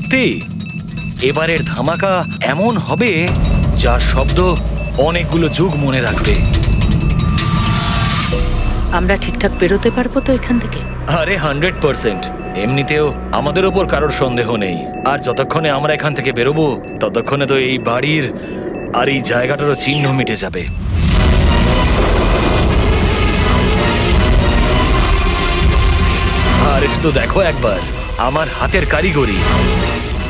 সত্যি এবারের ধামাকা এমন হবে যার শব্দ অনেকগুলো যুগ মনে রাখবে। আমরা ঠিকঠাক বেরোতে পারবো তো এখান থেকে? আরে 100%। এমনিতেও আমাদের ওপর কারোর সন্দেহ নেই, আর যতক্ষণে আমরা এখান থেকে বেরোবো ততক্ষণে তো এই বাড়ির আর এই জায়গাটারও চিহ্ন মিটে যাবে। আর একটু দেখো একবার আমার হাতের কারিগরি।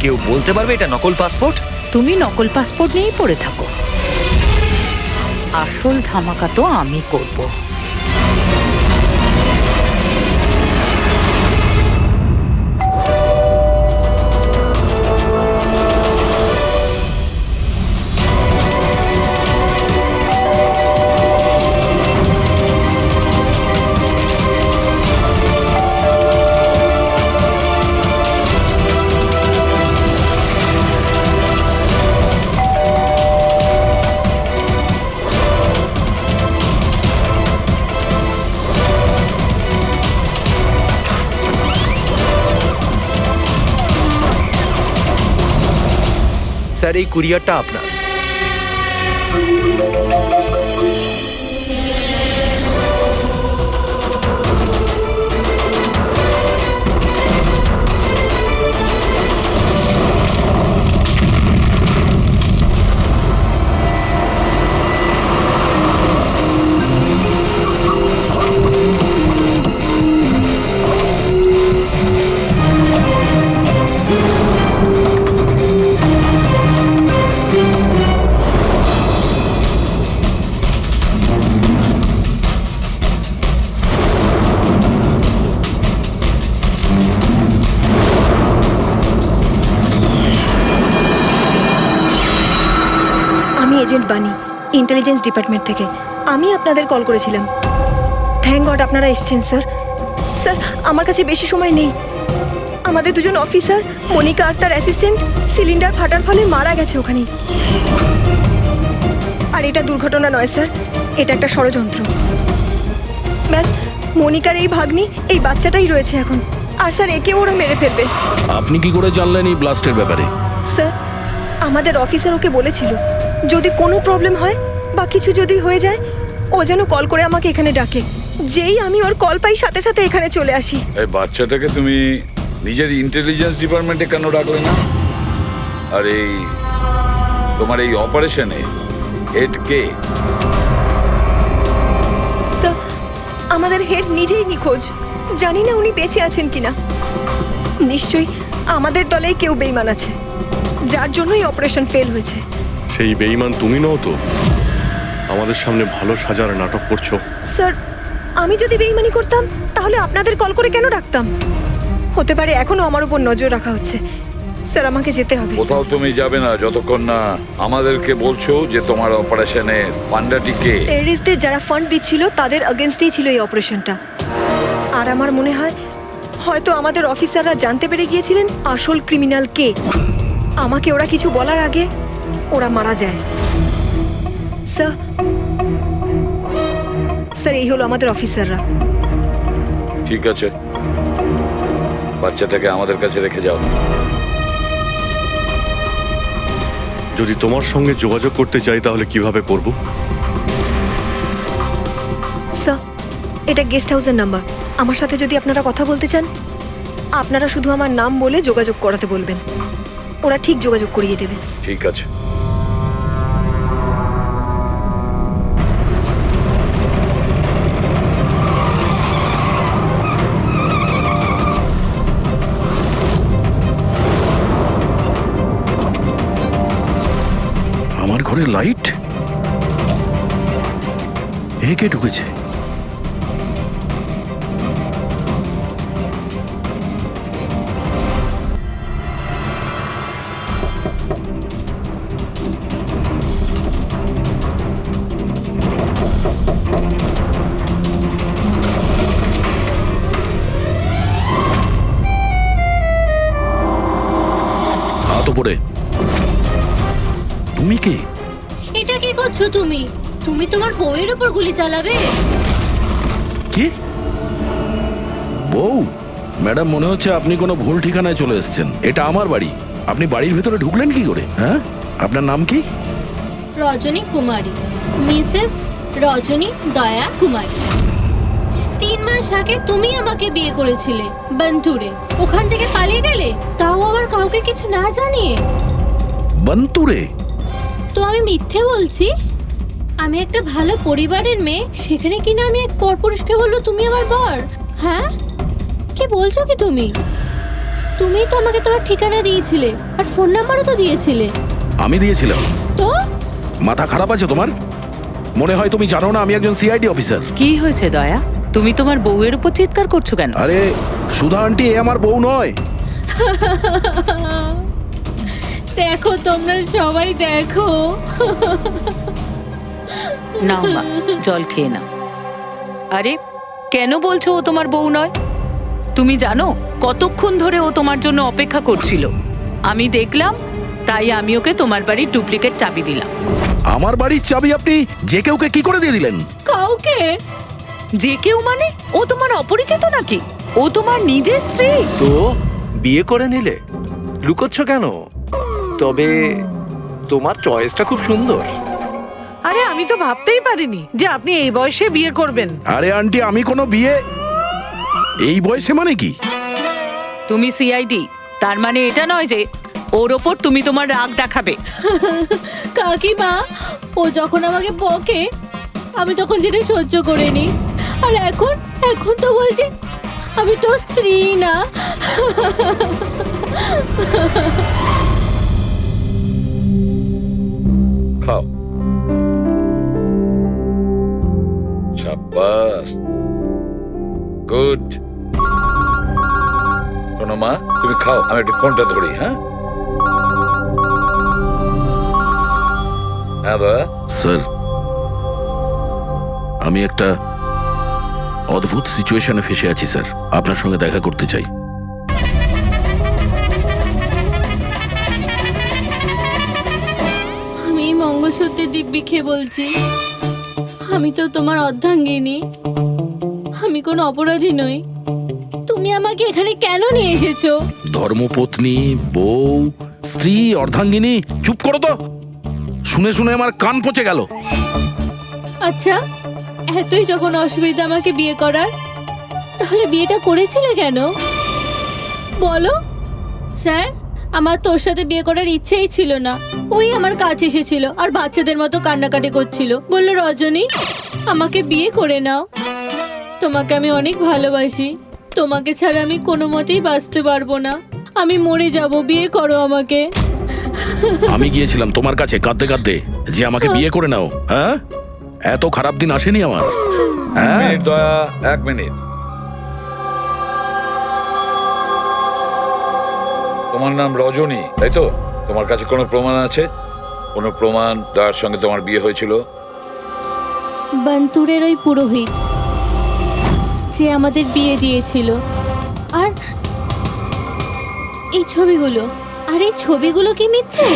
কেউ বলতে পারবে এটা নকল পাসপোর্ট? তুমি নকল পাসপোর্ট নিয়েই পড়ে থাকো, আসল ধামাকা তো আমি করব। স্যার, এই কুরিয়ারটা আপনার। এজেন্ট বানি, ইন্টেলিজেন্স ডিপার্টমেন্ট থেকে। আমি আপনাদের কল করেছিলাম। থ্যাংক গড আপনারা এসেছেন স্যার। স্যার, আমার কাছে বেশি সময় নেই। আমাদের দুজন অফিসার, মনিকা আর তার অ্যাসিস্ট্যান্ট, সিলিন্ডার ফাটার ফলে মারা গেছে ওখানেই। আর এটা দুর্ঘটনা নয় স্যার, এটা একটা ষড়যন্ত্র। ব্যাস, মনিকার এই ভাগ্নি, এই বাচ্চাটাই রয়েছে এখন। আর স্যার, একে ওরা মেরে ফেলবে। আপনি কি করে জানলেন এই ব্লাস্টের ব্যাপারে? স্যার, আমাদের অফিসার ওকে বলেছিল যদি কোনো প্রবলেম হয় বা কিছু যদি হয়ে যায় ও যেন কল করে আমাকে এখানে ডাকে। যেই আমি ওর কল পাই সাথে সাথে এখানে চলে আসি। এই বাচ্চাটাকে তুমি নিজের ইন্টেলিজেন্স ডিপার্টমেন্টে কেন রাখলে না? আর এই তোমার এই অপারেশনে হেড কে? স্যার, আমাদের হেড নিজেই নিখোঁজ। জানি না উনি বেঁচে আছেন কিনা। নিশ্চয়ই আমাদের দলেই কেউ বেইমান আছে, যার জন্যই অপারেশন ফেল হয়েছে। সেই বেঈমান তুমি নও তো? আমাদের সামনে ভালো সাজার নাটক করছো। স্যার, আমি যদি বেইমানি করতাম তাহলে আপনাদের কল করে কেন ডাকতাম? হতে পারে এখনো আমার উপর নজর রাখা হচ্ছে। স্যার, আমাকে যেতে হবে। কোথাও তুমি যাবে না যতক্ষণ না আমাদেরকে বলছো যে তোমার অপারেশনে পান্ডাটি কে। টেররিস্টদের যারা ফান্ড দিচ্ছিল তাদের এগেনস্টেই ছিল এই অপারেশনটা। আর আমার মনে হয় হয়তো আমাদের অফিসাররা জানতে পেরে গিয়েছিলেন আসল ক্রিমিনাল কে। আমাকে ওরা কিছু বলার আগে ওরা মারা যায়। স্যার, স্যার, এই হলো আমাদের অফিসাররা। ঠিক আছে, বাচ্চাটাকে আমাদের কাছে রেখে যাও। যদি তোমার সঙ্গে যোগাযোগ করতে চাই তাহলে কিভাবে করব? স্যার, এটা গেস্ট হাউসের নাম্বার। আমার সাথে যদি আপনারা কথা বলতে চান আপনারা শুধু আমার নাম বলে যোগাযোগ করাতে বলবেন, ওরা ঠিক যোগাযোগ করিয়ে দেবে। ঠিক আছে। আমার ঘরে লাইট? এ কে ঢুকেছে? হাত উপরে। তুমি কে? এটা কি করছো তুমি? তুমি তোমার বউয়ের উপর গুলি চালাবে? কি বউ? ম্যাডাম মনে হচ্ছে আপনি কোনো ভুল ঠিকানায় চলে এসেছেন। এটা আমার বাড়ি। আপনি বাড়ির ভেতরে ঢুকলেন কি করে? হ্যাঁ, আপনার নাম কি? রজনী কুমারী, মিসেস রজনী দয়া কুমারী। 3 মাস আগে তুমি আমাকে বিয়ে করেছিলে বন্টুরে। ওখান থেকে পালিয়ে গেলে, তাও আবার কাউকে কিছু না জানিয়ে। বন্তুরে? তো আমি মিথ্যে বলছি? আমি একটা ভালো পরিবারের মেয়ে, সেখানে কিনা আমি এক পরপুরুষকে বলবো তুমি আমার বর? হ্যাঁ, কি বলছো কি তুমি? তুমিই তো আমাকে তোমার ঠিকানা দিয়েছিলে, আর ফোন নাম্বারও তো দিয়েছিলে। আমি দিয়েছিলাম? তো মাথা খারাপ আছে তোমার? মনে হয় তুমি জানো না আমি একজন সিআইডি অফিসার। কি হয়েছে দয়া? তুমি তোমার বউয়ের উপর চিৎকার করছো কেন? আরে সুধা আন্টি, এ আমার বউ নয়। দেখো, তোমরা সবাই দেখো। নাও মা, জল খেয়ে নাও। আরে কেন বলছো ও তোমার বউ নয়? তুমি জানো কতক্ষণ ধরে ও তোমার জন্য অপেক্ষা করছিল? আমি দেখলাম, তাই আমি ওকে তোমার বাড়ির ডুপ্লিকেট চাবি দিলাম। আমার বাড়ির চাবি আপনি যে কেউকে কি করে দিয়ে দিলেন? কাউকে? যে কেউ মানে? ও তোমার অপরিচিত নাকি? ও তোমার নিজের স্ত্রী। তো বিয়ে করে নিলে? লুকোচ্ছ কেন? তবে তোমার চয়েসটা খুব সুন্দর। আরে আমি তো ভাবতেই পারিনি যে আপনি এই বয়সে বিয়ে করবেন। আরে আন্টি, আমি কোনো বিয়ে এই বয়সে মানে কি? তুমি সিআইডি, তার মানে এটা নয় যে ওর ওপর তুমি তোমার রাগ দেখাবে। কাকিমা, ও যখন আমাকে বকে আমি তখন সেটা সহ্য করে নি, আর এখন এখন তো বলছে আমি তো স্ত্রী না। খাও। শাবাশ, গুড। শোনো মা, তুমি খাও, আমি একটু ফোনটা ধরি। হ্যাঁ হ্যাঁ দয়া। স্যার, আমি একটা অদ্ভুত সিচুয়েশনে ফেসে আছি স্যার, আপনার সঙ্গে দেখা করতে চাই। আমি এই মঙ্গলসূত্রের দিব্যি খেয়ে বলছি, আমি তো তোমার অর্ধাঙ্গিনী, আমি কোনো অপরাধী নই। তুমি আমাকে এখানে কেন নিয়ে এসেছো? ধর্মপত্নী, বউ, স্ত্রী, অর্ধাঙ্গিনী, চুপ করো তো। শুনে শুনে আমার কান পচে গেল। আচ্ছা, এতই যখন অসুবিধা আমাকে বিয়ে করার, তাহলে বিয়েটা করেছিলে কেন বলো? স্যার, আমার তোর সাথে বিয়ে করার ইচ্ছেই ছিল না। ওই আমার কাছে এসেছিল আর বাচ্চাদের মতো কান্নাকাটি করছিল, বললো রজনী আমাকে বিয়ে করে নাও, তোমাকে আমি অনেক ভালোবাসি, তোমাকে ছাড়া আমি কোনো মতেই বাঁচতে পারবো না, আমি মরে যাব, বিয়ে করো আমাকে। আমি গিয়েছিলাম তোমার কাছে কাঁদতে কাঁদতে যে আমাকে বিয়ে করে নাও। হ্যাঁ, এত খারাপ দিন আসেনি আমার। হ্যাঁ, মিনিট দয়া, 1 মিনিট। তোমার নাম রজনী, তাই তো? তোমার কাছে কোনো প্রমাণ আছে? কোনো প্রমাণ দয়ার সঙ্গে তোমার বিয়ে হয়েছিল? বন্তুরের ওই পুরোহিত যে আমাদের বিয়ে দিয়েছিল, আর এই ছবিগুলো, আর এই ছবিগুলো কি মিথ্যে?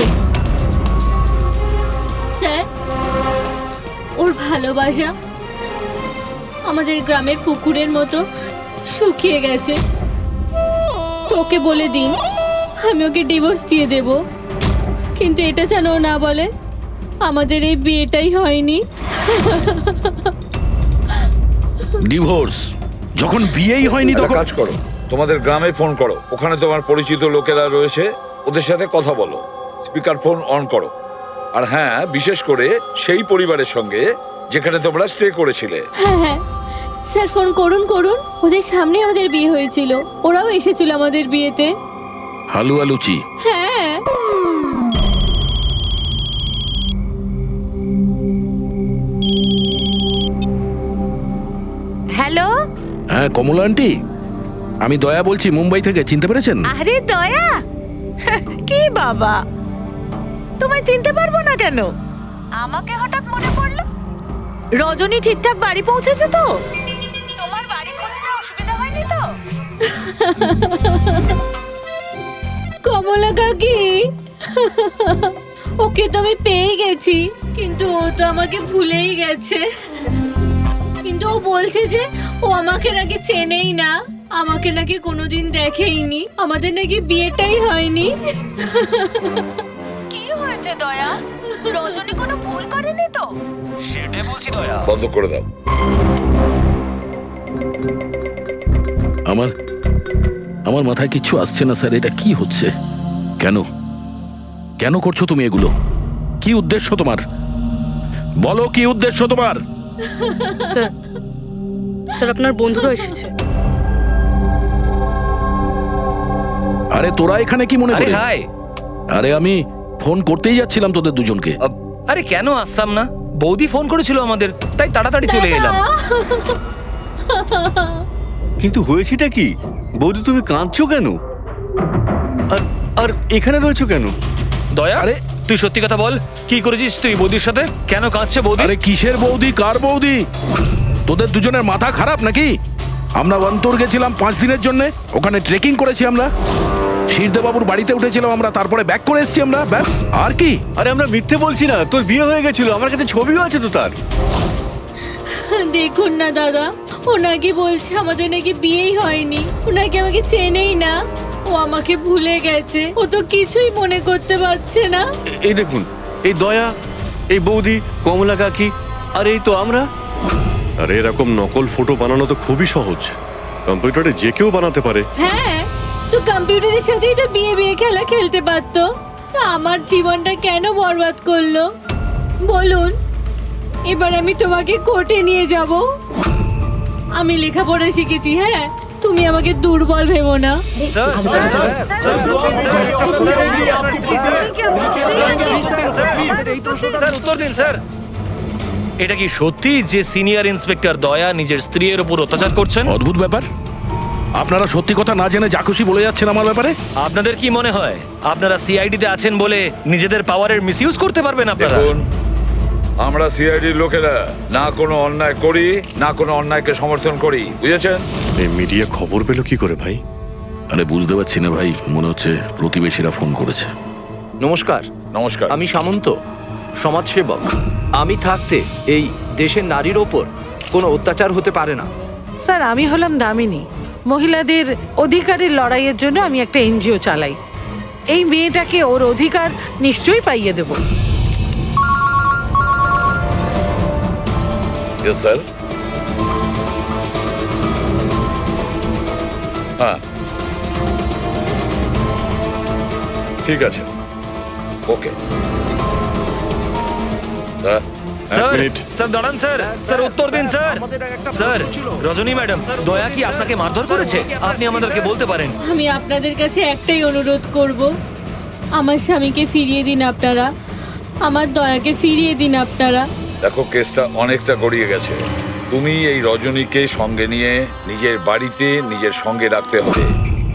স্যার, ওর ভালোবাসা আমাদের গ্রামের পুকুরের মতো শুকিয়ে গেছে। তোকে বলে দিন আমি ওকে ডিভোর্স দিয়ে দেব, কিন্তু এটা যেন ও না বলে আমাদের এই বিয়েটাই হয়নি। ডিভোর্স? যখন বিয়েই হয়নি একটা তখন কাজ করো, তোমাদের গ্রামে ফোন করো, ওখানে তোমার পরিচিত লোকেরা রয়েছে, ওদের সাথে কথা বলো, স্পিকার ফোন অন করো। আর হ্যাঁ, বিশেষ করে সেই পরিবারের সঙ্গে যেখানে তোমরা স্টে করেছিলে। হ্যাঁ হ্যাঁ স্যার, ফোন করুন করুন, ওদের সামনে আমাদের বিয়ে হয়েছিল, ওরাও এসেছিল আমাদের বিয়েতে। হালুয়া লুচি? হ্যাঁ। হ্যালো। হ্যাঁ কমলা আন্টি, আমি দয়া বলছি, মুম্বাই থেকে। চিনতে পেরেছেন? আরে দয়া, কি বাবা, তোমায় চিনতে পারবো না কেন? আমাকে হঠাৎ মনে পড়লো। রজনী ঠিকঠাক বাড়ি পৌঁছেছে তো? তোমার বাড়ি খুঁজতে অসুবিধা হয়নি তো? কমলা কাকি, ওকে তো আমি পেয়ে গেছি, কিন্তু ও তো আমাকে ভুলেই গেছে। কিন্তু ও বলছে যে ও আমাকে নাকি চেনেই না, আমাকে নাকি কোনোদিন দেখেইনি, আমাদের নাকি বিয়েটাই হয়নি। কি হয়েছে দয়া? রজনী কোনো ভুল করেনি তো? সেটাই বলছি দয়া। বন্ধ করে দাও। আমার মাথায় কিচ্ছু আসছে না স্যার, এটা কি হচ্ছে? কেন কেন করছো তুমি এগুলো? কি উদ্দেশ্য তোমার? বলো কি উদ্দেশ্য তোমার? স্যার স্যার আপনার বন্ধুরা এসেছে। আরে তোরা এখানে কি মনে আরে করে? হাই। আরে আমি ফোন করতেই যাচ্ছিলাম তোদের দুজনকে। আরে কেন আসতাম না? বৌদি ফোন করেছিল আমাদের, তাই তাড়াতাড়ি চলে এলাম। কিন্তু হয়েছেটা কি? বৌদি তুমি কাঁদছো কেন? আর এখানে রয়েছো কেন? দয়া, আরে তুই সত্যি কথা বল, কি করেছিস তুই বৌদির সাথে? কেন কাঁদছে বৌদি? আরে কিসের বৌদি, কার বৌদি? তোদের দুজনের মাথা খারাপ নাকি? আমরা অন্তর গেছিলাম 5 দিনের জন্য, ওখানে ট্রেকিং করেছি আমরা। শিরদেবাবুর বাড়িতে উঠেছিলাম আমরা, তারপরে ব্যাক করে এসেছি আমরা, ব্যাস। আর কি? আরে আমরা মিথ্যে বলছি না, তোর বিয়ে হয়ে গেছিল, আমার কাছে ছবিও আছে তো তার। দেখুন না দাদা, ও নাকি বলছে আমাদের নাকি বিয়েই হয়নি, ও নাকি আমাকে চেনেই না, ও আমাকে ভুলে গেছে, ও তো কিছুই মনে করতে পারছে না। এই দেখুন, এই দয়া, এই বৌদি, কমলা কাকি, আর এই তো আমরা। আরে এরকম নকল ফটো বানানো তো খুবই সহজ, কম্পিউটারে যে কেউ বানাতে পারে। হ্যাঁ, তো কম্পিউটারের সাথেই তো বিয়ে বিয়ে খেলা খেলতে পারতো, তা আমার জীবনটা কেন বরবাদ করলো বলুন? এবার আমি তোমাকে কোর্টে নিয়ে যাব। আমি লেখাপড়া শিখেছি, হ্যাঁ, তুমি আমাকে দুর্বল ভেবো না। Sir, sir, sir, sir, sir, উত্তর দিন স্যার। এটা কি সত্যি যে সিনিয়র ইন্সপেক্টর দয়া নিজের স্ত্রীর উপর অত্যাচার করছেন? অদ্ভুত ব্যাপার, আপনারা সত্যি কথা না জেনে যা খুশি বলে যাচ্ছেন আমার ব্যাপারে। আপনাদের কি মনে হয় আপনারা সিআইডি তে আছেন বলে নিজেদের পাওয়ারের মিসইউজ করতে পারবেন আপনারা? দেখুন, আমরা সিআইডির লোকেরা না কোনো অন্যায় করি, না কোনো অন্যায়কে সমর্থন করি, বুঝেছেন? এই মিডিয়া খবর পেলো কি করে ভাই? আরে বুঝতে পারছি না ভাই, মনে হচ্ছে প্রতিবেশীরা ফোন করেছে। নমস্কার। নমস্কার। আমি সামন্ত, সমাজসেবক। আমি থাকতে এই দেশের নারীর ওপর কোনো অত্যাচার হতে পারে না। স্যার আমি হলাম দামিনী, মহিলাদের অধিকারের লড়াইয়ের জন্য আমি একটা এনজিও চালাই। এই মেয়েটাকে ওর অধিকার নিশ্চয়ই পাইয়ে দেব। Yes sir. হ্যাঁ, ঠিক আছে, ওকে। Sir, minute. স্যার দাঁড়ান স্যার, স্যার উত্তর দিন স্যার। স্যার, রজনী ম্যাডাম, দয়া কি আপনাকে মারধর করেছে? আপনি আমাদেরকে বলতে পারেন। আমি আপনাদের কাছে একটাই অনুরোধ করব, আমার স্বামীকে ফিরিয়ে দিন আপনারা, আমার দয়াকে ফিরিয়ে দিন আপনারা। দেখো, কেসটা অনেকটা গড়িয়ে গেছে। তুমি এই রজনীকে সঙ্গে নিয়ে নিজের বাড়িতে নিজের সঙ্গে রাখতে হবে।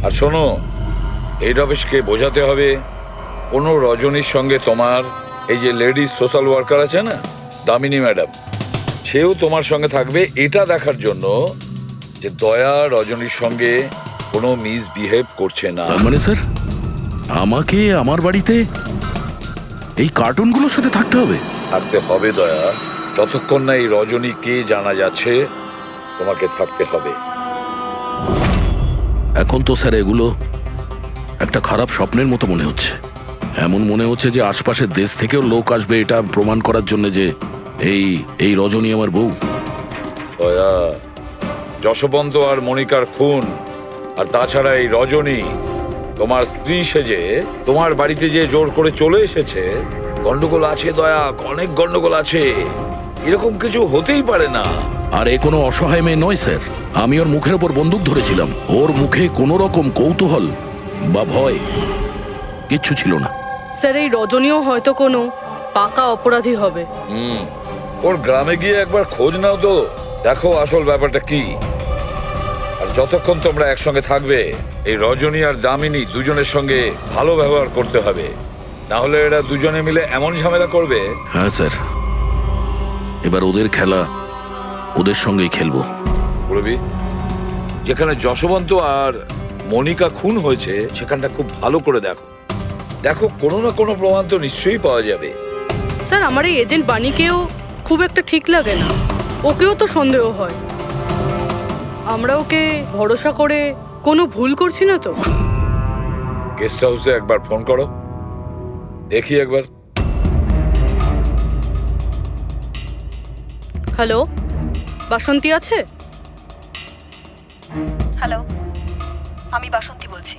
আর শোনো, হেড অফিসকে বোঝাতে হবে কোনো রজনীর সঙ্গে তোমার এই যে লেডিস সোশ্যাল ওয়ার্কার আছে না, দামিনী ম্যাডাম, সেও তোমার সঙ্গে থাকবে, এটা দেখার জন্য যে দয়া রজনীর সঙ্গে কোনো মিসবিহেভ করছে না। তার মানে স্যার আমাকে আমার বাড়িতে এই কার্টুনগুলোর সাথে থাকতে হবে? থাকতে হবে দয়া, যতক্ষণ না এই রজনী কে জানা যাচ্ছে, তোমাকে থাকতে হবে। এখন তো স্যার এগুলো একটা খারাপ স্বপ্নের মতো মনে হচ্ছে। এমন মনে হচ্ছে যে আশপাশের দেশ থেকেও লোক আসবে এটা প্রমাণ করার জন্য যে এই রজনী আমার বউ। দয়া, যশবন্ত আর মনিকার খুন, আর তাছাড়া এই রজনী তোমার স্ত্রী সেজে তোমার বাড়িতে যে জোর করে চলে এসেছে, গন্ডগোল আছে দয়া, অনেক গন্ডগোল আছে। এরকম কিছু হতেই পারে না। আর এ কোনো অসহায় মেয়ে নয় স্যার, আমি ওর মুখের ওপর বন্দুক ধরেছিলাম, ওর মুখে কোনো রকম কৌতূহল বা ভয় কিচ্ছু ছিল না। স্যার এই রজনীও হয়তো কোনো পাকা অপরাধী হবে। ওর গ্রামে গিয়ে একবার খোঁজ নাও তো, দেখো আসল ব্যাপারটা কি। আর যতক্ষণ তোমরা একসঙ্গে থাকবে, এই রজনী আর দামিনী দুজনের সঙ্গে ভালো ব্যবহার করতে হবে, না হলে এরা দুজনে মিলে এমন ঝামেলা করবে। হ্যাঁ স্যার, এবার ওদের খেলা ওদের সঙ্গেই খেলবো। বলবি, যেখানে যশবন্ত আর মনিকা খুন হয়েছে সেখানটা খুব ভালো করে দেখো, দেখো কোনো না কোনো প্রমাণ তো নিশ্চয়ই পাওয়া যাবে। স্যার আমার এই এজেন্ট বাণীকেও খুব একটা ঠিক লাগে না, ওকেও তো সন্দেহ হয়। আমরা ওকে ভরসা করে কোনো ভুল করছি না তো? গেস্ট হাউসে একবার ফোন করো, দেখি একবার। হ্যালো, বাসন্তী আছে? হ্যালো, আমি বাসন্তী বলছি।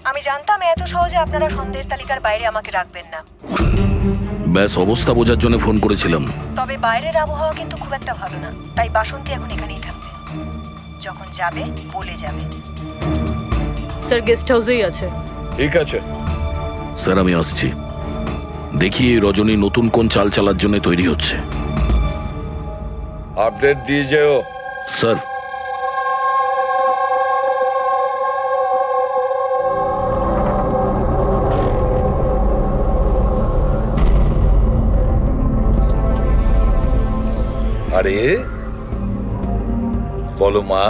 আমি জানতাম এত সহজে আপনারা সন্দেহের তালিকার বাইরে আমাকে রাখবেন না, ব্যাস অবস্থা বোঝার জন্য ফোন করেছিলাম। তবে বাইরের আবহাওয়া কিন্তু খুব একটা ভালো না, তাই বাসন্তী এখন এখানেই থাকবে। যখন যাবে বলে যাবে। স্যার গেস্ট হাউসেই আছে। ঠিক আছে। স্যার আমি আসছি। দেখি এই রজনী নতুন কোন চাল চালার জন্য তৈরি হচ্ছে। আপডেট দিয়ে যেও। স্যার আরে বলো মা,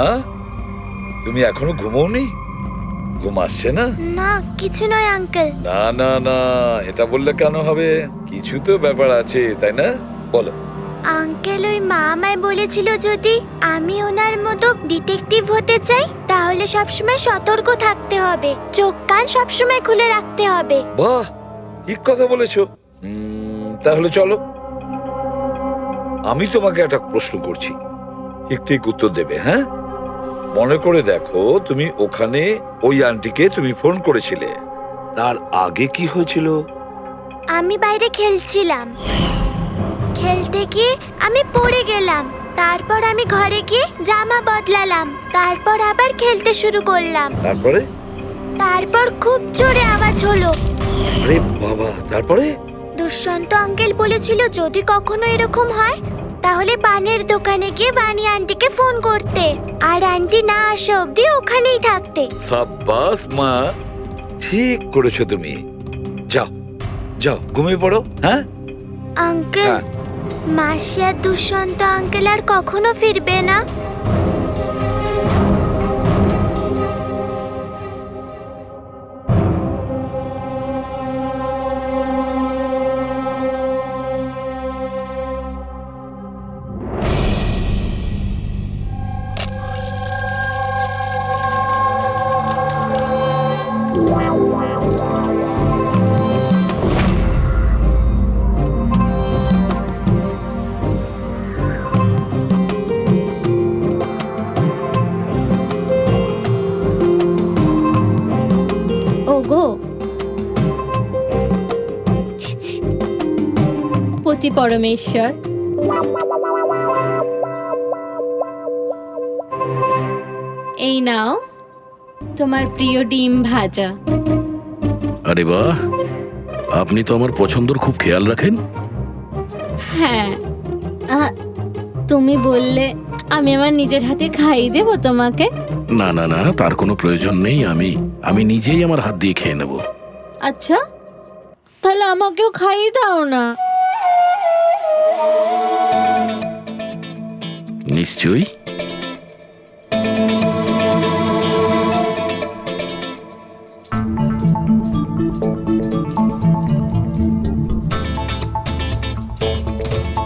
তুমি এখনো ঘুমোওনি? ঘুম আসছে না? না কিছু নয় আঙ্কেল। না না না, এটা বললে কেন হবে? কিছু তো ব্যাপার আছে, তাই না? বলো। আঙ্কেল ওই মা আমায় বলেছিল যদি আমি ওনার মতো ডিটেকটিভ হতে চাই তাহলে সবসময় সতর্ক থাকতে হবে, চোখ কান সবসময় খুলে রাখতে হবে। বাহ, ঠিক কথা বলেছো। তাহলে চলো, আমি তোমাকে একটা প্রশ্ন করছি, ঠিক ঠিক উত্তর দেবে। হ্যাঁ, মনে করে দেখো, তুমি ওখানে ওই আন্টিকে তুমি ফোন করেছিলে, তার আগে কি হয়েছিল? আমি বাইরে খেলছিলাম, খেলতে গিয়ে আমি পড়ে গেলাম, তারপর আমি ঘরে গিয়ে জামা বদলালাম, তারপর আবার খেলতে শুরু করলাম। তারপর খুব জোরে আওয়াজ হলো। আরে বাবা, তারপরে? দুষ্যন্ত আঙ্কেল বলেছিল যদি কখনো এরকম হয় তাহলে বানের দোকানে গিয়ে বানি আন্টিকে ফোন করতে, আর আন্টি না আসা অবধি ওখানেই থাকতে। সাব্বাস মা, ঠিক করেছো তুমি। যাও যাও, ঘুমিয়ে পড়ো। হ্যাঁ আঙ্কেল, মাসি আর দুষ্যন্ত আঙ্কেল আর কখনো ফিরবে না? ওগো, ছি, ছি। পতি পরমেশ্বর, এই নাও তোমার প্রিয় ডিম ভাজা। আরে বাহ, আপনি তো আমার পছন্দর খুব খেয়াল রাখেন। হ্যাঁ, তুমি বললে আমি আমার নিজের হাতে খাইয়ে দেবো তোমাকে। না না না, তার কোনো প্রয়োজন নেই। আমি নিজেই আমার হাত দিয়ে খেয়ে নেব। আচ্ছা, তাহলে আমাকেও খাইয়ে দাও না। নিশ্চয়ই।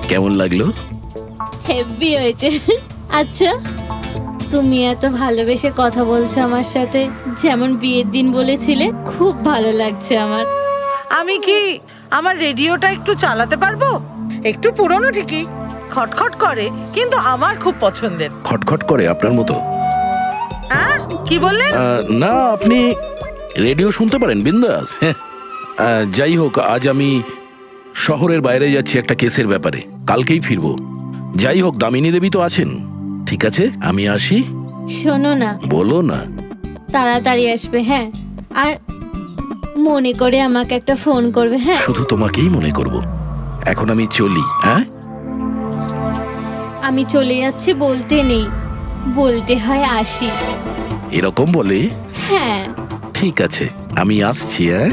কেমন লাগলো? হেভি হয়েছে। আচ্ছা, তুমি এত ভালোবেসে কথা বলছো আমার সাথে, যেমন বিয়ের দিন বলেছিলে, খুব ভালো লাগছে আমার। আমি কি আমার রেডিওটা একটু চালাতে পারবো? একটু পুরনো ঠিকই, খটখট করে, কিন্তু আমার খুব পছন্দের। খটখট করে আপনার মতো? হ্যাঁ, কি বললেন? না, আপনি রেডিও শুনতে পারেন বিন্দাস। যাই হোক, আজ আমি শহরের বাইরে যাচ্ছি একটা কেসের ব্যাপারে, কালকেই ফিরবো। যাই হোক, দামিনী দেবী তো আছেন। ঠিক আছে, আমি আসি। শোনো না, বলো না। তাড়াতাড়ি আসবে, হ্যাঁ? আর মনে করে আমাকে একটা ফোন করবে, হ্যাঁ? শুধু তোমাকেই মনে করব। এখন আমি চলি। হ্যাঁ, আমি চলে যাচ্ছি বলতে নেই, বলতে হয় আসি। এরকম বলে? হ্যাঁ। ঠিক আছে, আমি আসছি। হ্যাঁ,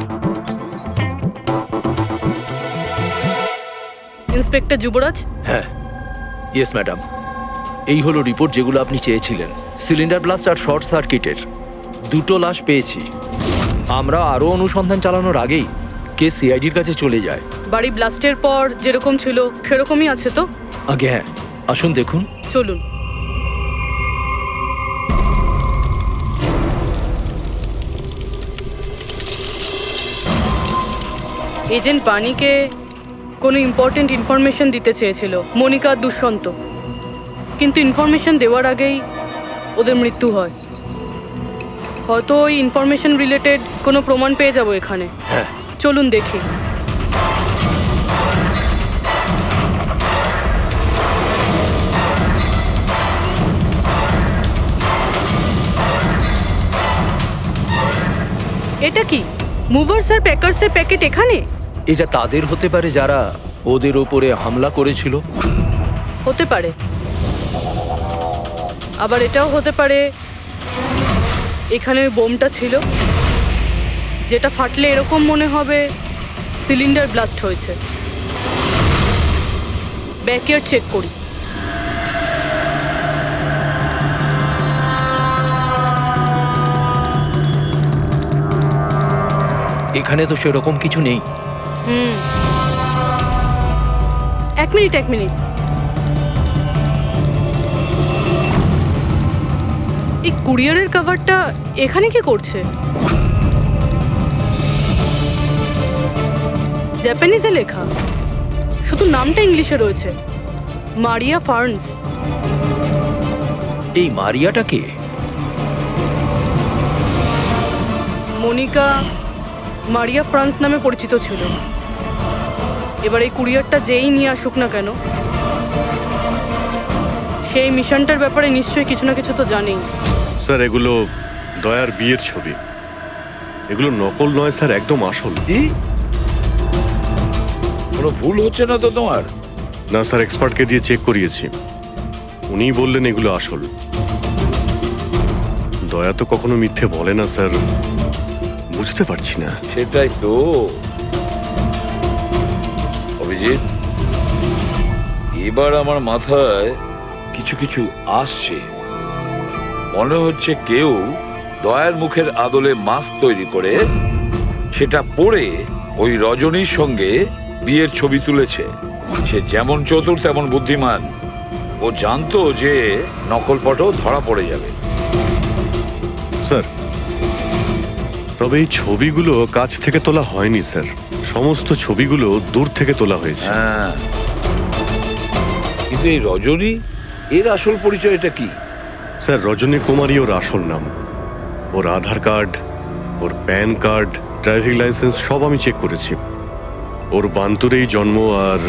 ইন্সপেক্টর যুবরাজ। হ্যাঁ, ইয়েস ম্যাডাম। এই হলো রিপোর্ট যেগুলো আপনি চেয়েছিলেন। সিলিন্ডার ব্লাস্ট আর শর্ট সার্কিটের দুটো লাশ পেয়েছি। আমরা আরও অনুসন্ধান চালানোর আগেই কেস সিআইডির কাছে চলে যায়। বাড়ি ব্লাস্টের পর যেরকম ছিল সেরকমই আছে তো? আগে হ্যাঁ, আসুন দেখুন। চলুন। এজেন্ট বাণীকে কোনো ইম্পর্টেন্ট ইনফরমেশন দিতে চেয়েছিল মনিকা আর দুষ্যন্ত, কিন্তু ইনফরমেশন দেওয়ার আগেই ওদের মৃত্যু হয়। হয়তো ওই ইনফরমেশন রিলেটেড কোনো প্রমাণ পেয়ে যাবো এখানে। হ্যাঁ। চলুন দেখি। এটা কি মুভার্স আর প্যাকার্সের প্যাকেট এখানে? এটা তাদের হতে পারে যারা ওদের ওপরে হামলা করেছিল। হতে পারে, আবার এটাও হতে পারে এখানে ওই বোমটা ছিল, যেটা ফাটলে এরকম মনে হবে সিলিন্ডার ব্লাস্ট হয়েছে। ব্যাকইয়ার্ড চেক করি। এখানে তো সেরকম কিছু নেই। এক মিনিট। এই কুরিয়ারের কভারটা এখানে কি করছে? জাপানিজে লেখা, শুধু নামটা ইংলিশে রয়েছে, মারিয়া ফার্নস। এই মারিয়াটা কে? মনিকা মারিয়া ফ্রান্স নামে পরিচিত ছিল। এবার এই কুরিয়ারটা যেই নিয়ে আসুক না কেন, সেই মিশনটার ব্যাপারে নিশ্চয়ই কিছু না কিছু তো জানেই। স্যার এগুলো দয়ার বিয়ের ছবি, এগুলো নকল নয় স্যার, একদম আসল। কি? কোনো ভুল হচ্ছে না তো তোমার? না স্যার, এক্সপার্টকে দিয়ে চেক করিয়েছি, উনিই বললেন এগুলো আসল। দয়া তো কখনো মিথ্যে বলে না স্যার, বুঝতে পারছি না। সেটাই তো অভিজিৎ, এবার আমার মাথায় কিছু কিছু আসছে। মনে হচ্ছে কেউ দয়ার মুখের আদলে মাস্ক তৈরি করে সেটা পরে ওই রজনীর সঙ্গে বিয়ের ছবি তুলেছে। সে যেমন চতুর তেমন বুদ্ধিমান, ও জানতো যে নকল ফটো ধরা পড়ে যাবে। স্যার তবে এই ছবিগুলো কাছ থেকে তোলা হয়নি স্যার, সমস্ত ছবিগুলো দূর থেকে তোলা হয়েছে। হ্যাঁ, কিন্তু এই রজনী, এর আসল পরিচয়টা কি? স্যার রজনী কুমারী ওর আসল নাম। ওর আধার কার্ড, ওর প্যান কার্ড, ড্রাইভিং লাইসেন্স সব আমি চেক করেছি। ওর বান্তুরেই জন্ম আর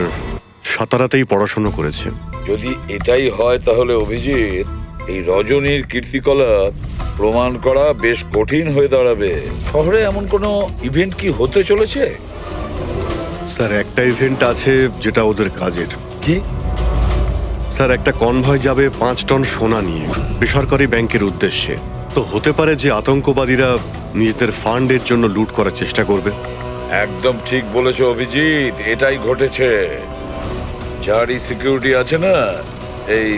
সাতারাতেই পড়াশোনা করেছে। যদি এটাই হয় তাহলে অভিজিৎ, এই রজনীর কীর্তিকলাপ প্রমাণ করা বেশ কঠিন হয়ে দাঁড়াবে। শহরে এমন কোনো ইভেন্ট কি হতে চলেছে? স্যার একটা ইভেন্ট আছে যেটা ওদের কাজের। কি? স্যার একটা কনভয় যাবে 5 টন সোনা নিয়ে বেসরকারি ব্যাংকের উদ্দেশ্যে। তো হতে পারে যে আতঙ্কবাদীরা নিজেদের ফান্ডের জন্য লুট করার চেষ্টা করবে। একদম ঠিক বলেছো অভিজিৎ, এটাই ঘটেছে। যারই সিকিউরিটি আছে না এই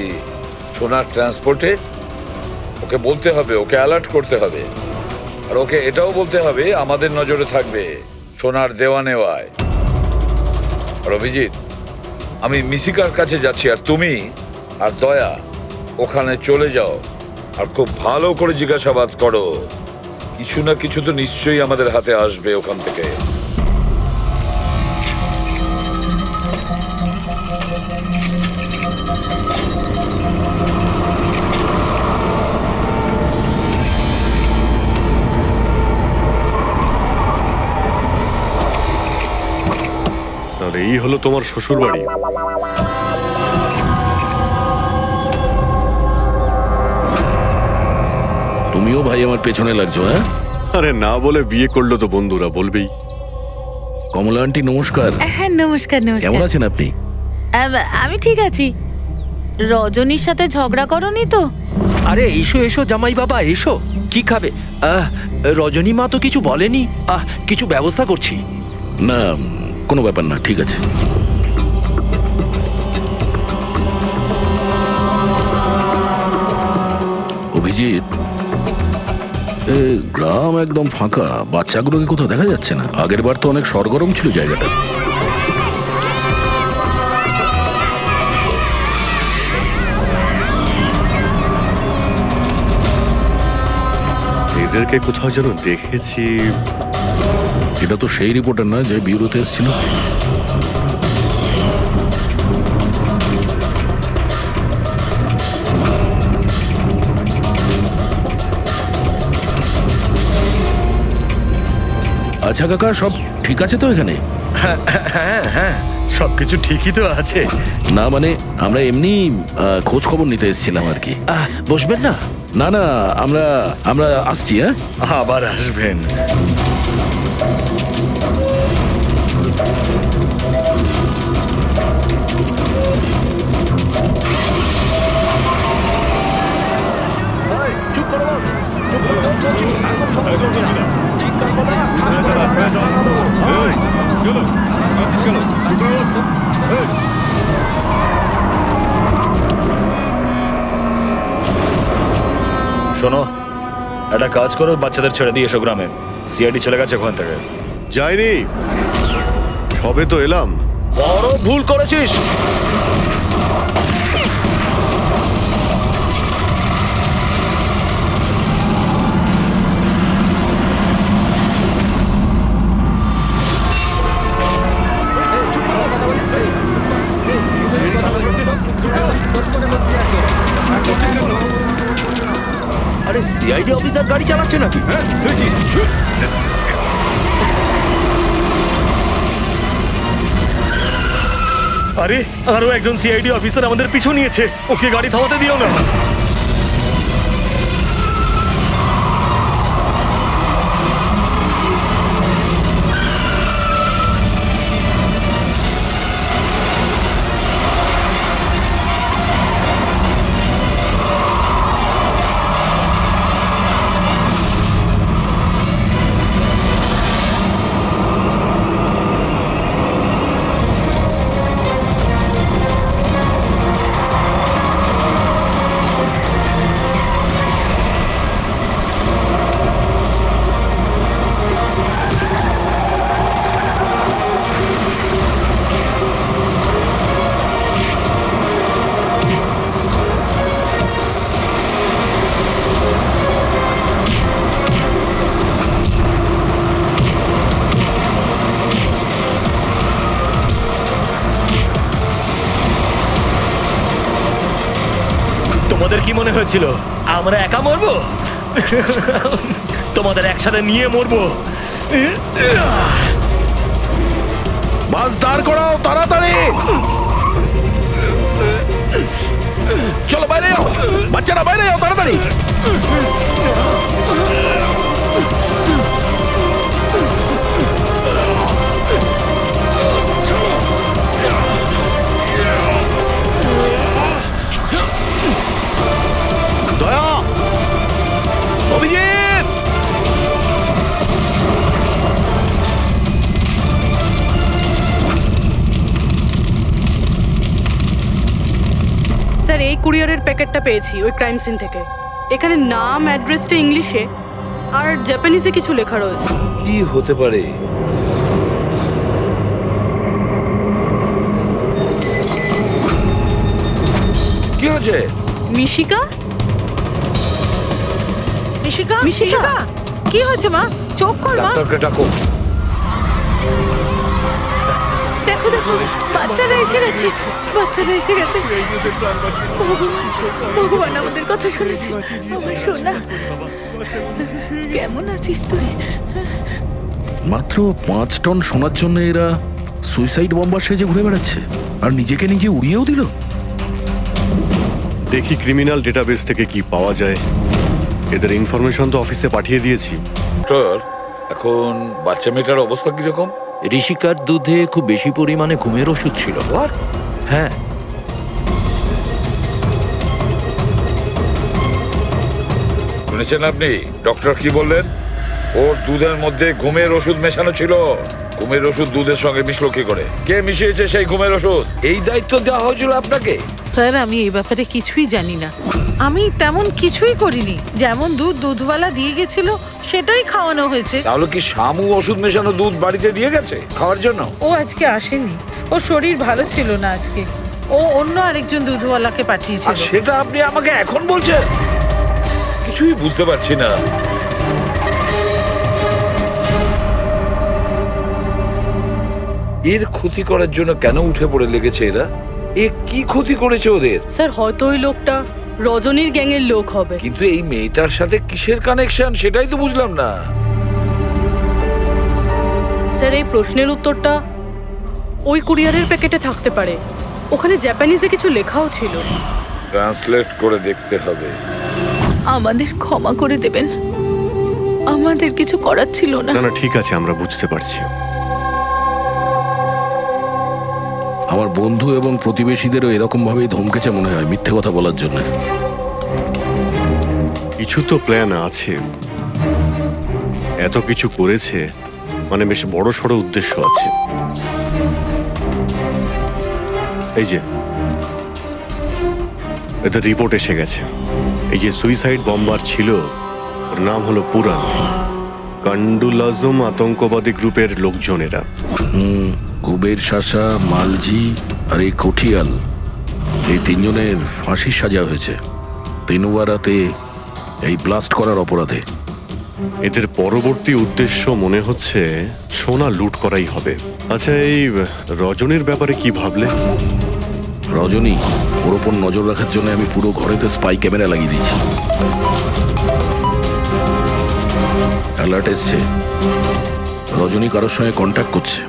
সোনার ট্রান্সপোর্টে, ওকে বলতে হবে, ওকে অ্যালার্ট করতে হবে, আর ওকে এটাও বলতে হবে আমাদের নজরে থাকবে সোনার দেওয়া নেওয়ায়। আর অভিজিৎ, আমি মিশিকার কাছে যাচ্ছি, আর তুমি আর দয়া ওখানে চলে যাও আর খুব ভালো করে জিজ্ঞাসাবাদ করো। কিছু না কিছু তো নিশ্চয়ই আমাদের হাতে আসবে ওখান থেকে। তাহলে এই হলো তোমার শ্বশুর বাড়ি। তুমিও ভাই আমার পেছনে লাগছো? হ্যাঁ, আরে না বলে বিয়ে করলো তো বন্ধুরা বলবেই। কমলা আন্টি নমস্কার। হ্যাঁ নমস্কার। কেমন আছেন আপনি? আমি ঠিক আছি। রজনীর সাথে ঝগড়া করনি তো? আরে এসো এসো জামাই বাবা, এসো। কি খাবে? রজনী মা তো কিছু বলেনি। কিছু ব্যবস্থা করছি। না, কোনো ব্যাপার না, ঠিক আছে। অভিজিৎ, গ্রাম একদম ফাঁকা, বাচ্চাগুলোকে কোথাও দেখা যাচ্ছে না। আগের বার তো অনেক সরগরম ছিল জায়গাটা। এদেরকে কোথাও যেন দেখেছি, এটা তো সেই রিপোর্টার না যে ব্যুরোতে এসেছিল। আচ্ছা কাকা, সব ঠিক আছে তো এখানে? হ্যাঁ হ্যাঁ, সবকিছু ঠিকই তো আছে। না মানে আমরা এমনি খোঁজ খবর নিতে এসেছিলাম আর কি। বসবেন না? না না, আমরা আমরা আসছি। হ্যাঁ, আবার আসবেন। শোনো, একটা কাজ করো, বাচ্চাদের ছেড়ে দিয়ে এসো গ্রামে। সিআইডি চলে গেছে ওখান থেকে। যাইনি, সবে তো এলাম। বড় ভুল করেছিস। আরে সিআইডি অফিসার গাড়ি চালাচ্ছে নাকি? আরে আরো একজন সিআইডি অফিসার আমাদের পিছু নিয়েছে, ওকে গাড়ি থামাতে দিও না। তোমাদের কি মনে হয়েছিল আমরা একা মরবো? তোমাদের একসাথে নিয়ে মরবো। বাস দাঁড় করাও তাড়াতাড়ি। চলো বাইরে যাও, বাচ্চারা বাইরে যাও তাড়াতাড়ি। দয়া, অভিজিৎ, স্যার, এই কুরিয়ারের প্যাকেটটা পেয়েছি ওই ক্রাইম সিন থেকে। এখানে নাম, অ্যাড্রেসটা ইংলিশে আর জাপানিজে কিছু লেখা রয়েছে। কি হতে পারে? কি হয়েছে? মিশিকা? মিশিকা, মিশিকা? কি হয়েছে মা? চোখ কর মা। ডাক্তারকে ডাকো। দেখো দেখো, বাচ্চারা এসে গেছে, বাচ্চারা এসে গেছে। ভগবান আমাদের কথা শুনেছে। আমার সোনা, কেমন আছিস তুই? মাত্র 5 টন সোনার জন্য এরা সুইসাইড বম্বার সেজে ঘুরে বেড়াচ্ছে আর নিজেকে নিজে উড়িয়েও দিল। দেখি ক্রিমিনাল ডেটাবেস থেকে কি পাওয়া যায়। এদের ইনফরমেশন তো অফিসে পাঠিয়ে দিয়েছি। ডক্টর, এখন বাচ্চা মেয়েটার অবস্থা কিরকম? ঋষিকার দুধে খুব বেশি পরিমাণে ঘুমের ওষুধ ছিল। হ্যাঁ, শুনেছেন আপনি ডক্টর কি বললেন? ওর দুধের মধ্যে ঘুমের ওষুধ মেশানো ছিল। ঘুমের ওষুধ দুধের সঙ্গে মিশলো কি করে? কে মিশিয়েছে সেই ঘুমের ওষুধ? এই দায়িত্ব দেওয়া হয়েছিল আপনাকে? স্যার, আমি এই ব্যাপারে কিছুই জানি না। আমি তেমন কিছুই করিনি। যেমন দুধ দুধওয়ালা দিয়ে গেছিল সেটাই খাওয়ানো হয়েছে। তাহলে কি শামু ওষুধ মেশানো দুধ বাড়িতে দিয়ে গেছে খাওয়ার জন্য? ও আজকে আসেনি, ওর শরীর ভালো ছিল না আজকে। ও অন্য আরেকজন দুধওয়ালাকে আর পাঠিয়েছিল। সেটা আপনি আমাকে এখন বলছেন? কিছুই বুঝতে পারছি না। এর ক্ষতি করার জন্য কেন উঠে পড়ে লেগেছে এরা? এ কি ক্ষতি করেছে ওদের? স্যার হয়তো ওই লোকটা রজনীর গ্যাংয়ের লোক হবে। কিন্তু এই মেয়েটার সাথে কিসের কানেকশন সেটাই তো বুঝলাম না। স্যার এই প্রশ্নের উত্তরটা ওই কুরিয়ারের প্যাকেটে থাকতে পারে। ওখানে জাপানিজে কিছু লেখাও ছিল। ট্রান্সলেট করে দেখতে হবে। আমাদের ক্ষমা করে দেবেন, আমাদের কিছু করার ছিল না। না না ঠিক আছে, আমরা বুঝতে পারছি। আমার বন্ধু এবং প্রতিবেশীদেরও এরকম ভাবেই ধমকেছে মনে হয়, মিথ্যে কথা বলার জন্য। কিছু তো প্ল্যান আছে, এত কিছু করেছে মানে বেশ বড় সড়ো উদ্দেশ্য আছে। এই যে এদের রিপোর্ট এসে গেছে। এই যে সুইসাইড বম্বার ছিল, ওর নাম হলো পুরান। কান্ডুল আজম আতঙ্কবাদী গ্রুপের লোকজনেরা। কুবের শাসা, মালজি আর এই কঠিয়াল, এই তিনজনের ফাঁসির সাজা হয়েছে তিনুয়ারাতে এই ব্লাস্ট করার অপরাধে। এদের পরবর্তী উদ্দেশ্য মনে হচ্ছে সোনা লুট করাই হবে। আচ্ছা, এই রজনীর ব্যাপারে কি ভাবলে? রজনী, ওর ওপর নজর রাখার জন্য আমি পুরো ঘরেতে স্পাই ক্যামেরা লাগিয়ে দিয়েছি। অ্যালার্ট এসছে, রজনী কারোর সঙ্গে কন্ট্যাক্ট করছে।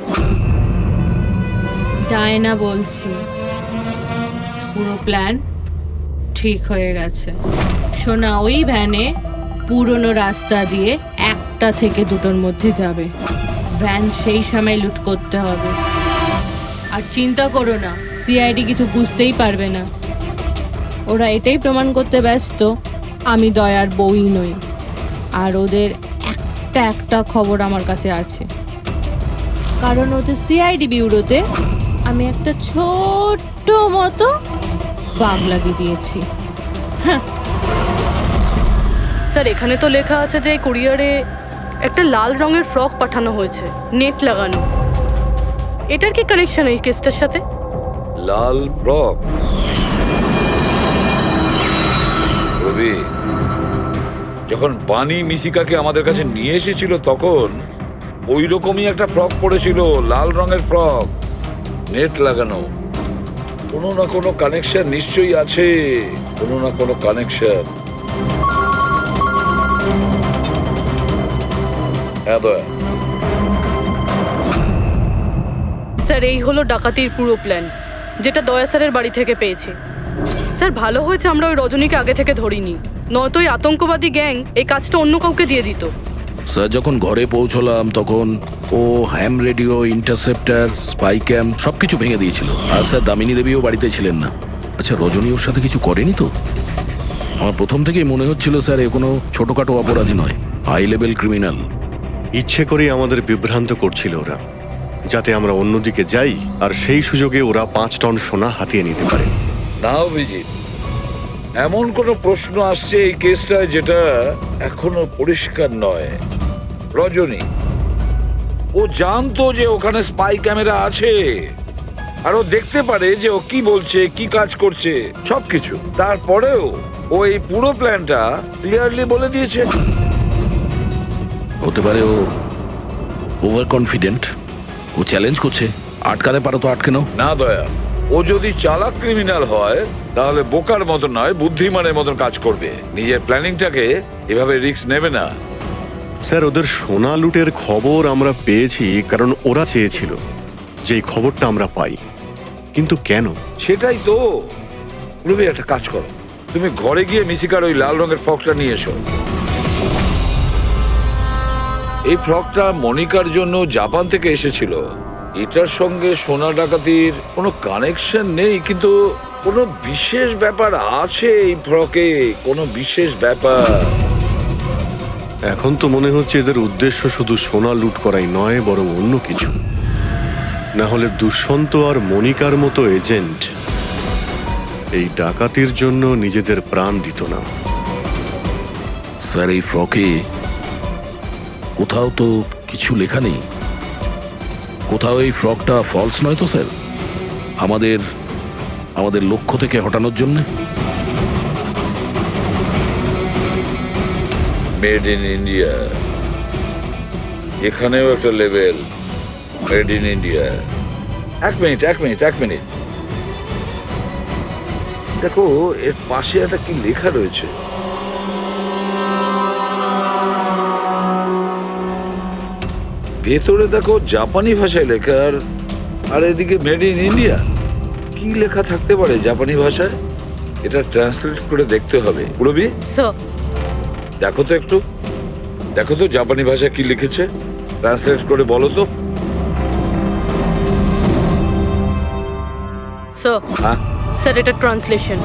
ডায়না বলছি, পুরো প্ল্যান ঠিক হয়ে গেছে। সোনা ওই ভ্যানে পুরনো রাস্তা দিয়ে 1টা থেকে 2টোর মধ্যে যাবে। ভ্যান সেই সময় লুট করতে হবে। আর চিন্তা করো না, সিআইডি কিছু বুঝতেই পারবে না। ওরা এটাই প্রমাণ করতে ব্যস্ত আমি দয়ার বউই নই। আর ওদের একটা খবর আমার কাছে আছে, কারণ ওদের সিআইডি বিউরোতে আমি একটা ছোট্ট মতো বাগ লাগিয়ে দিয়েছি। স্যার এখানে তো লেখা আছে যে কুরিয়ারে একটা লাল রঙের ফ্রক পাঠানো হয়েছে, নেট লাগানো। এটার কি কানেকশন এই কেসটার সাথে? লাল ফ্রক? রবি, যখন বানি মিশিকাকে আমাদের কাছে নিয়ে এসেছিল তখন ওই রকমই একটা ফ্রক পরেছিল, লাল রঙের ফ্রক, নেট লাগানো। কোনো না কোনো কানেকশন নিশ্চয়ই আছে, কোনো না কোনো কানেকশন। হ্যাঁ দয়া। স্যার এই হলো ডাকাতির পুরো প্ল্যান, যেটা দয়া স্যারের বাড়ি থেকে পেয়েছি। স্যার ভালো হয়েছে আমরা ওই রজনীকে আগে থেকে ধরিনি, নয়তো ওই আতঙ্কবাদী গ্যাং এই কাজটা অন্য কাউকে দিয়ে দিত। স্যার যখন ঘরে পৌঁছলাম তখন ও হ্যাম রেডিও, ইন্টারসেপ্টার, স্পাই ক্যাম্প সবকিছু ভেঙে দিয়েছিল। আর স্যার দামিনী দেবীও বাড়িতে ছিলেন না। আচ্ছা, রজনী ওর সাথে কিছু করেনি তো? আমার প্রথম থেকেই মনে হচ্ছিল স্যার এ কোনো ছোটখাটো অপরাধী নয়, হাই লেভেল ক্রিমিনাল। ইচ্ছে করেই আমাদের বিভ্রান্ত করছিল ওরা, যাতে আমরা অন্যদিকে যাই আর সেই সুযোগে ওরা 5 টন সোনা হাতিয়ে নিতে পারে। না অভিজিৎ, এমন কোনো প্রশ্ন আসছে এই কেসটায় যেটা এখনো পরিষ্কার নয়। রজনী, ও জানতো যে ওখানে স্পাই ক্যামেরা আছে, আর ও দেখতে পারে যে ও কি বলছে, কি কাজ করছে, সবকিছু। তারপরেও ও এই পুরো প্ল্যানটা ক্লিয়ারলি বলে দিয়েছে। হতে পারে ও ওভার কনফিডেন্ট, ও চ্যালেঞ্জ করছে। আটকাতে পারো তো আটকে নাও। না দয়া, ও যদি চালাক ক্রিমিনাল হয় তাহলে বোকার মতন নয়, বুদ্ধিমানের মতন কাজ করবে। নিজের প্ল্যানিংটাকে এভাবে রিস্ক নেবে না। স্যার ওদের সোনা লুটের খবর আমরা পেয়েছি কারণ ওরা চেয়েছিল যে এই খবরটা আমরা পাই, কিন্তু কেন? সেটাই তো। রবি, একটা কাজ করো, তুমি ঘরে গিয়ে মিশিকার ওই লাল রঙের ফ্রকটা নিয়ে এসো। এই ফ্রকটা মনিকার জন্য জাপান থেকে এসেছিল। এটার সঙ্গে সোনা ডাকাতির কোনো কানেকশন নেই, কিন্তু কোনো বিশেষ ব্যাপার আছে এই ফ্রকে, কোনো বিশেষ ব্যাপার। এখন তো মনে হচ্ছে এদের উদ্দেশ্য শুধু সোনা লুট করাই নয়, বরং অন্য কিছু। না হলে দুষ্যন্ত আর মনিকার মতো এজেন্ট এই ডাকাতির জন্য নিজেদের প্রাণ দিত না। স্যার এই ফ্রকে কোথাও তো কিছু লেখা নেই। কোথাও এই ফ্রকটা ফলস নয় তো স্যার, আমাদের লক্ষ্য থেকে হটানোর জন্য? মেড ইন ইন্ডিয়া, এখানেও একটা লেভেল মেড ইন ইন্ডিয়া। এক মিনিট। দেখো এর পাশে একটা কি লেখা রয়েছে। ভেতরে দেখো জাপানি ভাষায় লেখা, আর এদিকে মেড ইন ইন্ডিয়া। কি লেখা থাকতে পারে জাপানি ভাষায়? এটা ট্রান্সলেট করে দেখতে হবে। পুরবি, স্যার দেখো তো জাপানি ভাষায় কি লিখেছে, ট্রান্সলেট করে বলো তো। স্যার হ্যাঁ, স্যার এটা ট্রান্সলেশন।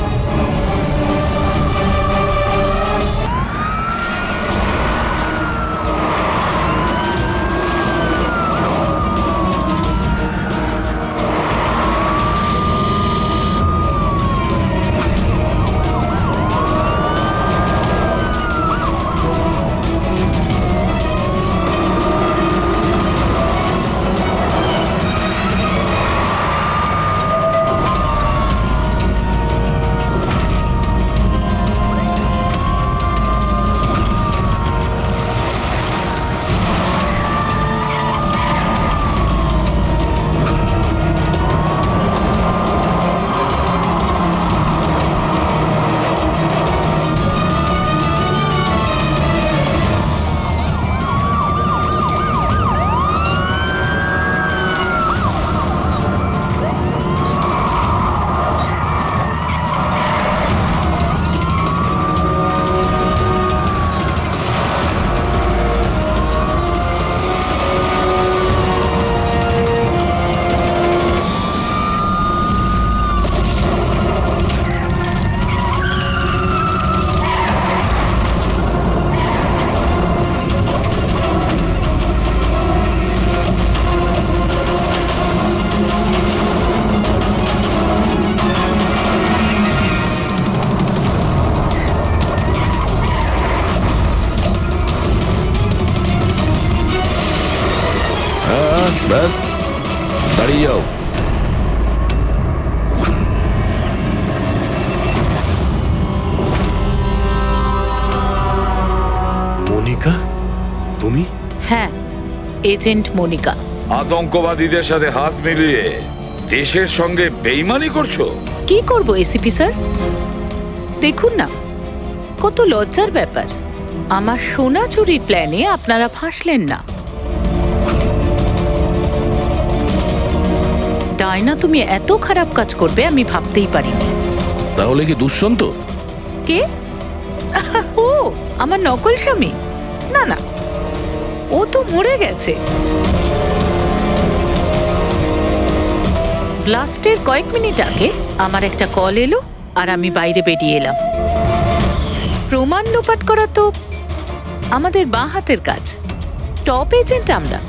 ব্যাস দাঁড়িয়ে যাও। মনিকা, তুমি? হ্যাঁ, এজেন্ট মনিকা। আতঙ্কবাদীদের সাথে হাত মিলিয়ে দেশের সঙ্গে বেইমানি করছো? কি করব এসিপি স্যার? দেখুন না, কত লজ্জার ব্যাপার। আমার সোনা চুরির প্ল্যানে আপনারা ফাঁসলেন না। ডায়না, তুমি এত খারাপ কাজ করবে আমি ভাবতেই পারিনি। তাহলে কি দুষ্যন্ত? কে? ও আমার নকল স্বামী? না না, ও তো মরে গেছে। ব্লাস্টের কয়েক মিনিট আগে আমার একটা কল এলো আর আমি বাইরে বেরিয়ে এলাম। প্রমাণ লোপাট করা তো আমাদের বাঁ হাতের কাজ। টপ এজেন্ট আমরা।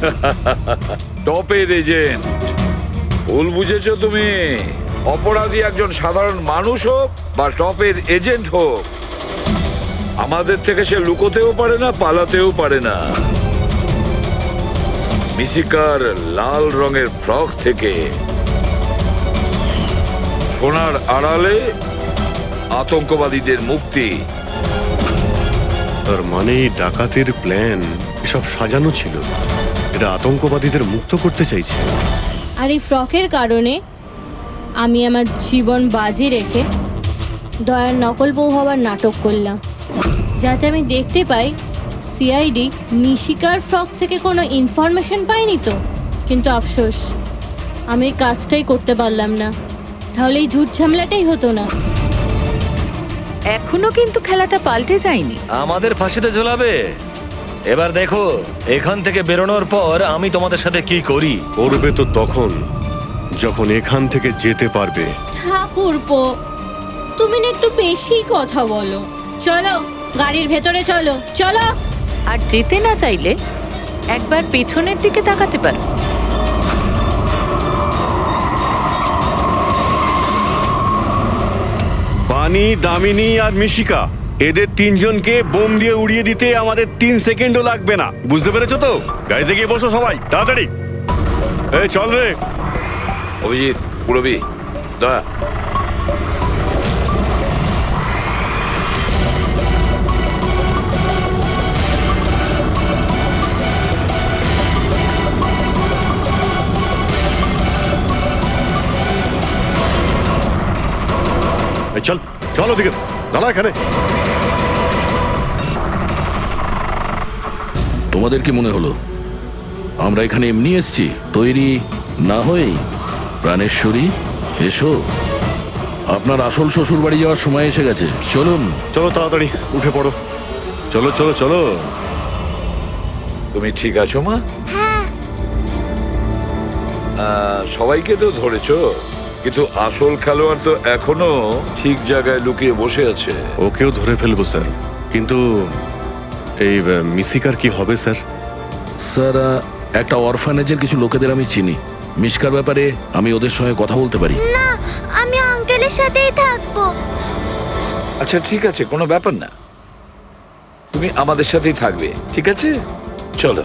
টপের এজেন্ট? ভুল বুঝেছো তুমি। অপরাধী একজন সাধারণ মানুষ হোক বা টপের এজেন্ট হোক, আমাদের থেকে সে লুকোতেও পারে না, পালাতেও পারে না। মিশিকার লাল রঙের ফ্রক থেকে সোনার আড়ালে আতঙ্কবাদীদের মুক্তি। তার মানে এই ডাকাতির প্ল্যান এসব সাজানো ছিল। এরা আতঙ্কবাদীদের মুক্ত করতে চাইছে। আর এই ফ্রকের কারণে আমি আমার জীবন বাজি রেখে দয়ার নকল বউ হওয়ার নাটক করলাম, যাতে আমি দেখতে পাই সিআইডি মিশিকার ফ্রক থেকে কোনো ইনফরমেশন পাইনি তো। কিন্তু আফসোস, আমি এই কাজটাই করতে পারলাম না, তাহলে এই ঝুট ঝামেলাটাই হতো না। এখনো কিন্তু খেলাটা পাল্টে যায়নি। আমাদের ফাঁসিতে ঝোলাবে। এবার দেখো এখান থেকে বেরোনোর পর আমি তোমাদের সাথে কি করি। করবে তো তখন যখন এখান থেকে যেতে পারবে। ঠাকুরপো, তুমি না একটু বেশি কথা বলো। চলো গাড়ির ভেতরে চলো। চলো। আর যেতে না চাইলে একবার পেছনের দিকে তাকাতে পারো। বানি, দামিনী আর মিশিকা, এদের তিনজনকে বোম দিয়ে উড়িয়ে দিতে আমাদের 3 সেকেন্ডও লাগবে না। বুঝতে পেরেছো তো? গাড়িতে গিয়ে বসো সবাই, তাড়াতাড়ি। এই চল রে। অভিজিৎ, পুরবি, দয়া। চল চল ওদিকে দাঁড়া এখানে। তোমাদের কি মনে হলো আমরা এখানে এমনি এসছি? তৈরি না হয়েই? প্রাণেশ্বরী, এসো, আপনার আসল শ্বশুর বাড়ি যাওয়ার সময় এসে গেছে। চলুন। চলো তাড়াতাড়ি উঠে পড়ো, চলো চলো চলো। তুমি ঠিক আছো মা? হ্যাঁ। সবাইকে তো ধরেছো, কিন্তু আসল খেলোয়াড় তো এখনো ঠিক জায়গায় লুকিয়ে বসে আছে। ওকেও ধরে ফেলবো স্যার, কিন্তু এই মিশিকার কি হবে স্যার? স্যার, একটা অরফানেজের কিছু লোকেদের আমি চিনি। মিশকার ব্যাপারে আমি ওদের সঙ্গে কথা বলতে পারি। না, আমি আঙ্কেলের সাথেই থাকবো। আচ্ছা ঠিক আছে, কোনো ব্যাপার না, তুমি আমাদের সাথেই থাকবে, ঠিক আছে? চলো।